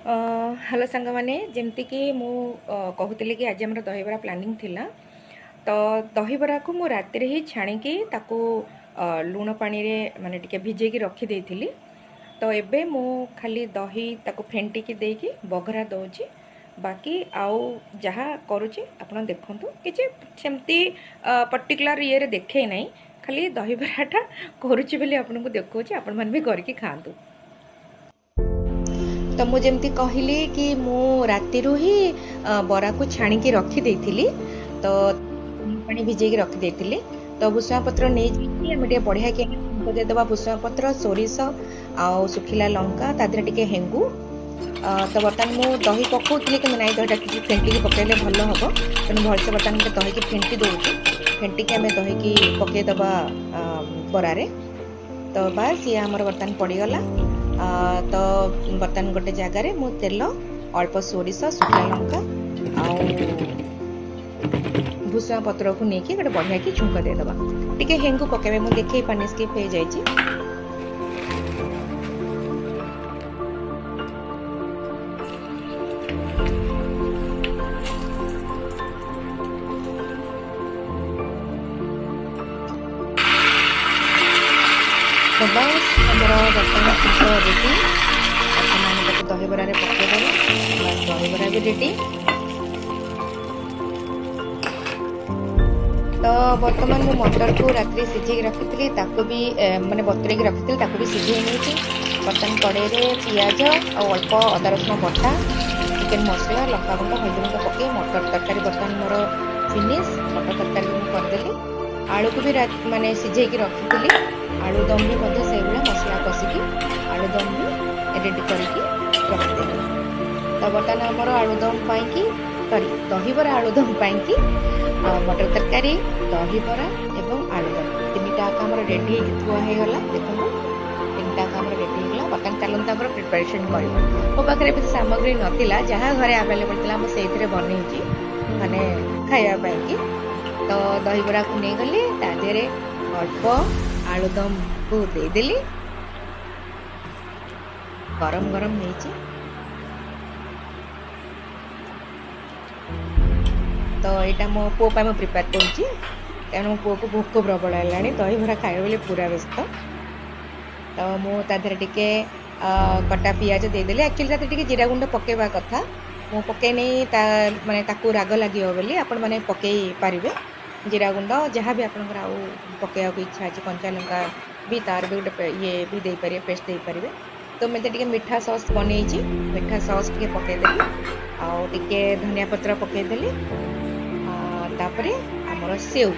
Hello सांग मैंने जमती कि मु कहूली कि आज आम दहीबरा प्लानिंग थिला तो दहीबरा को मु राति ही छाणिकी ताकू लुण पानी रे माने टिके भिजेकी रखी देइथिली। तो एबे मु खाली दही ताकू फेंटिकी देकी बघरा दउची। बाकी आउ जहाँ करुची आपण देखंतु किछि सेमती पर्टिकुलर ये रे देखे नहीं, खाली दहीबराटा करुची बोली आपनको देखौची, आपण मन भी करके खांतु। तो मुझे जमती कहली कि मु राति ही बरा को छाणिकी रखी देइथिली। तो पानी भिजेकी रखी देइथिली। तो भुसुआ पत्र नहीं जाइए आम टे बढ़िया के देदेबा भुसुआ पत्र सोरिष आउ सुखिला लंका तादरे टिके हेंगू। तो बर्तमान मु दही पकाउली कि नाई दहीटा कि फेंटिकी पकेले भल हम तेणु भलसे बर्तमान दही की फेंटी दौचु। फेंटिकी आम दही की पकईदबा बरारे। तो बास ये आमर बर्तमान पड़गला। तो बर्तमान गोटे जगार मु तेल अल्प सोरिष सुखला लंका भुसुआ पत्र को लेकिन गोटे बढ़िया की झुंक देदबा। टिके हेंगू पकेबे मु देखै पानी स्किप हो जाइछि। तो बस हमारा बर्तमान शेष रेडी। आपको दहीबरा पकईदेव। बस दहीबरा भी रेडी। तो बर्तमान मु मटर को रात्रि सिझे रखी भी माने बतुरे रखी भी सिझे नहीं। बर्तमान कड़े पियाज और अल्प अदा रसुण बटा चिकेन मसला लंका गुंड हल्दी गुंड पकई मटर तरकारी बर्तमान मोर फिनिश। मटर तरकारी मुझे करदेली। आलू को भी माने सिझे रखी आलू दम भी से मसला कषिकी आलू दम भी रेडी करके रखिदेली। तो बर्तमान आमर आलूदम पाई सॉरी दहीबरा आलूदम पाई मटर तरकारी दहीबरा एवं आलूदम तीनटा आमर रेडी थुआ होगा। देखो तीनटा आमर रेडी होगा। बर्तमान चलते आम प्रिपेरेसन कर मो पाखे भी सामग्री नाला जहाँ घरे आवेलेबल था मुझे बन माने खावाई। तो दहीबरा को नहीं गली तादेरे अल्प आलूदम को देदेली। गरम गरम नहीं। तो यहाँ मो पु प्रिपेयर करुँ मो पु को भोक प्रबल है दहीबरा खाए बोले पूरा व्यस्त। तो मुझे टे कटा पियाज देदेली। एक्चुअली ताते जीरा गुंड पकेवा कथा मु पकई नहीं माने ताकू राग लगे बोली आपण मैंने पकई पारे। जीरा गुंड जहाँ भी आप पकड़ा इच्छा अच्छी कंचा लंका भी तार भी गोटे ये भी दे पारे पेस्ट दे पारे। तो मैं टे मीठा सॉस बन मीठा सॉस टे पकईदेली आउे धनिया पत्र पकईदेली। तापर आमर सेव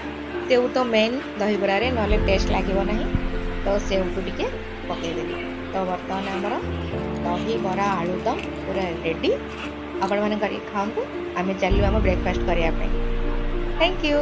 सेव तो मेन दहीबरा रे नले टेस्ट लगे ना। तो सेव को टे पकईदेली। तो बर्तमान आमर दहीबरा आलूदम पूरा रेडी। आपण मैंने कर खाऊँ आम चलू आम ब्रेकफास्ट करने। Thank you.